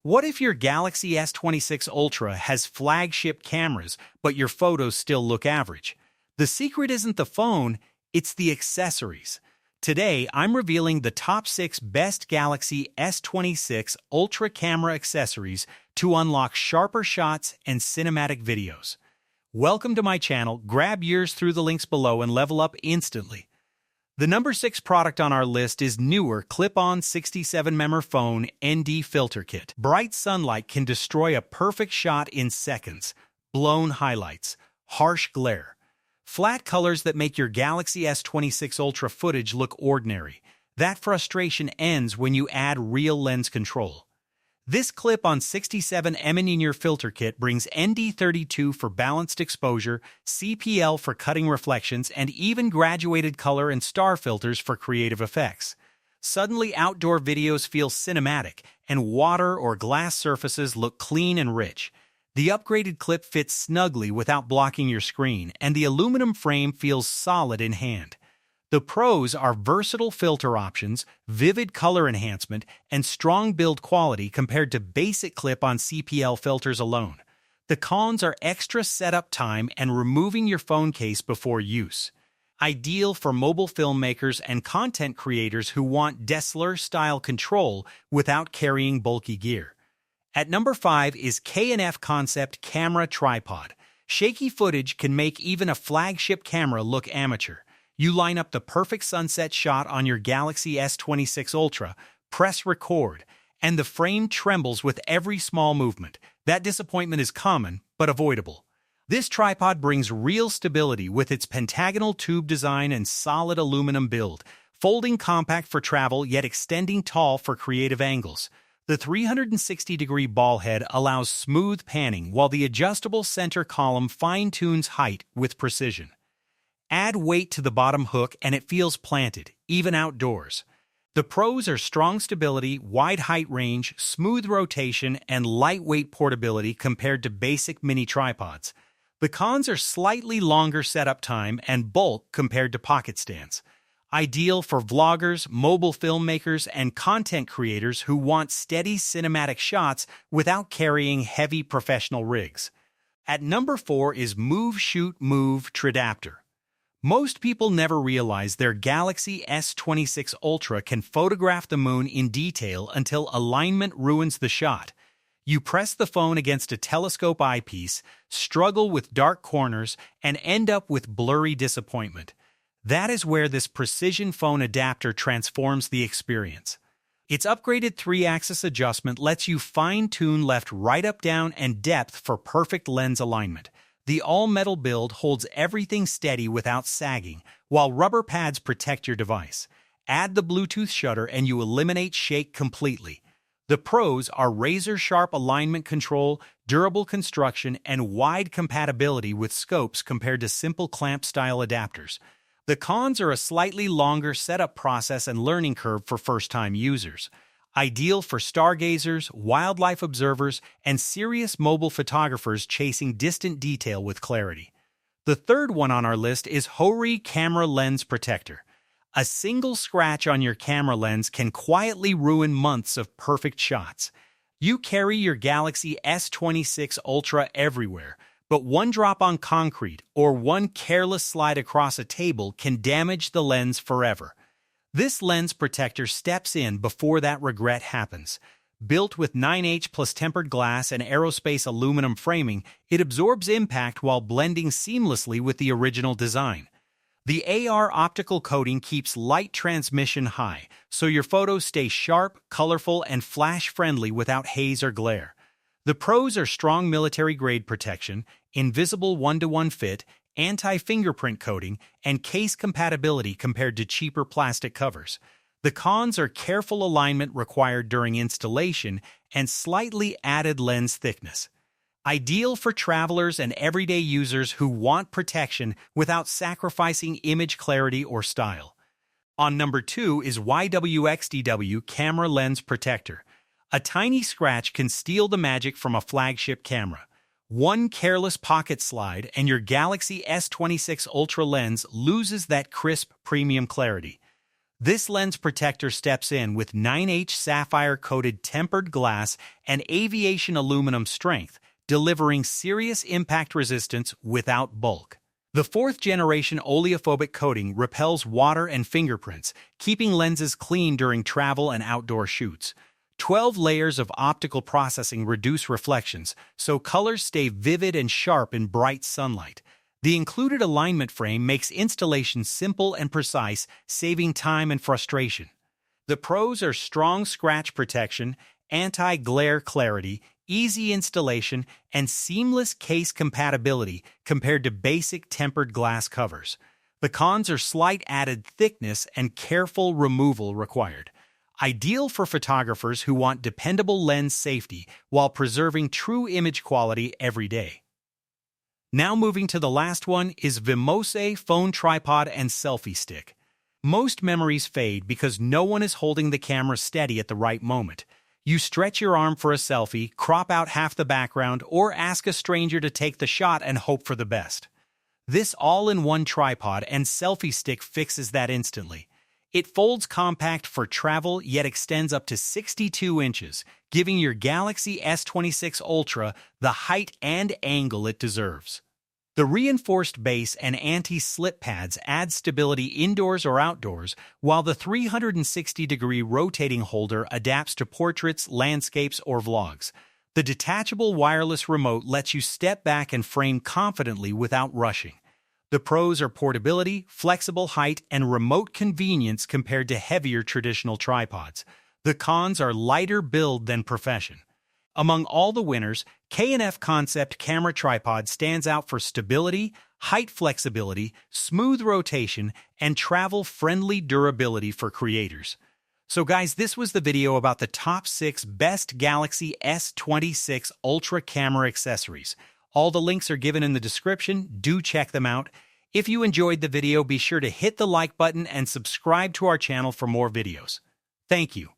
What if your Galaxy S26 Ultra has flagship cameras, but your photos still look average? The secret isn't the phone, it's the accessories. Today, I'm revealing the top 6 best Galaxy S26 Ultra camera accessories to unlock sharper shots and cinematic videos. Welcome to my channel. Grab yours through the links below and level up instantly. The number 6 product on our list is NEEWER Clip-On 67mm Phone ND Filter Kit. Bright sunlight can destroy a perfect shot in seconds. Blown highlights, harsh glare, flat colors that make your Galaxy S26 Ultra footage look ordinary. That frustration ends when you add real lens control. This clip-on 67mm filter kit brings ND32 for balanced exposure, CPL for cutting reflections, and even graduated color and star filters for creative effects. Suddenly, outdoor videos feel cinematic, and water or glass surfaces look clean and rich. The upgraded clip fits snugly without blocking your screen, and the aluminum frame feels solid in hand. The pros are versatile filter options, vivid color enhancement, and strong build quality compared to basic clip-on CPL filters alone. The cons are extra setup time and removing your phone case before use. Ideal for mobile filmmakers and content creators who want DSLR-style control without carrying bulky gear. At number 5 is K&F Concept Camera Tripod. Shaky footage can make even a flagship camera look amateur. You line up the perfect sunset shot on your Galaxy S26 Ultra, press record, and the frame trembles with every small movement. That disappointment is common, but avoidable. This tripod brings real stability with its pentagonal tube design and solid aluminum build, folding compact for travel yet extending tall for creative angles. The 360-degree ball head allows smooth panning, while the adjustable center column fine-tunes height with precision. Add weight to the bottom hook and it feels planted, even outdoors. The pros are strong stability, wide height range, smooth rotation, and lightweight portability compared to basic mini tripods. The cons are slightly longer setup time and bulk compared to pocket stands. Ideal for vloggers, mobile filmmakers, and content creators who want steady cinematic shots without carrying heavy professional rigs. At number 4 is Move Shoot Move Tridaptor. Most people never realize their Galaxy S26 Ultra can photograph the moon in detail until alignment ruins the shot. You press the phone against a telescope eyepiece, struggle with dark corners, and end up with blurry disappointment. That is where this precision phone adapter transforms the experience. Its upgraded 3-axis adjustment lets you fine-tune left, right, up, down, and depth for perfect lens alignment. The all-metal build holds everything steady without sagging, while rubber pads protect your device. Add the Bluetooth shutter and you eliminate shake completely. The pros are razor-sharp alignment control, durable construction, and wide compatibility with scopes compared to simple clamp-style adapters. The cons are a slightly longer setup process and learning curve for first-time users. Ideal for stargazers, wildlife observers, and serious mobile photographers chasing distant detail with clarity. The third one on our list is Hoerrye Camera Lens Protector. A single scratch on your camera lens can quietly ruin months of perfect shots. You carry your Galaxy S26 Ultra everywhere, but one drop on concrete or one careless slide across a table can damage the lens forever. This lens protector steps in before that regret happens. Built with 9H plus tempered glass and aerospace aluminum framing, it absorbs impact while blending seamlessly with the original design. The AR optical coating keeps light transmission high, so your photos stay sharp, colorful, and flash-friendly without haze or glare. The pros are strong military-grade protection, invisible one-to-one fit, anti-fingerprint coating, and case compatibility compared to cheaper plastic covers. The cons are careful alignment required during installation and slightly added lens thickness. Ideal for travelers and everyday users who want protection without sacrificing image clarity or style. On number 2 is YWXTW Camera Lens Protector. A tiny scratch can steal the magic from a flagship camera. One careless pocket slide and your Galaxy S26 Ultra lens loses that crisp, premium clarity. This lens protector steps in with 9H sapphire-coated tempered glass and aviation aluminum strength, delivering serious impact resistance without bulk. The fourth-generation oleophobic coating repels water and fingerprints, keeping lenses clean during travel and outdoor shoots. 12 layers of optical processing reduce reflections, so colors stay vivid and sharp in bright sunlight. The included alignment frame makes installation simple and precise, saving time and frustration. The pros are strong scratch protection, anti-glare clarity, easy installation, and seamless case compatibility compared to basic tempered glass covers. The cons are slight added thickness and careful removal required. Ideal for photographers who want dependable lens safety while preserving true image quality every day. Now moving to the last one is Vimose phone tripod and selfie stick. Most memories fade because no one is holding the camera steady at the right moment. You stretch your arm for a selfie, crop out half the background, or ask a stranger to take the shot and hope for the best. This all-in-one tripod and selfie stick fixes that instantly. It folds compact for travel yet extends up to 62 inches, giving your Galaxy S26 Ultra the height and angle it deserves. The reinforced base and anti-slip pads add stability indoors or outdoors, while the 360-degree rotating holder adapts to portraits, landscapes, or vlogs. The detachable wireless remote lets you step back and frame confidently without rushing. The pros are portability, flexible height, and remote convenience compared to heavier traditional tripods. The cons are lighter build than profession. Among all the winners, K&F Concept Camera Tripod stands out for stability, height flexibility, smooth rotation, and travel-friendly durability for creators. So guys, this was the video about the top 6 best Galaxy S26 Ultra camera accessories. All the links are given in the description. Do check them out. If you enjoyed the video, be sure to hit the like button and subscribe to our channel for more videos. Thank you.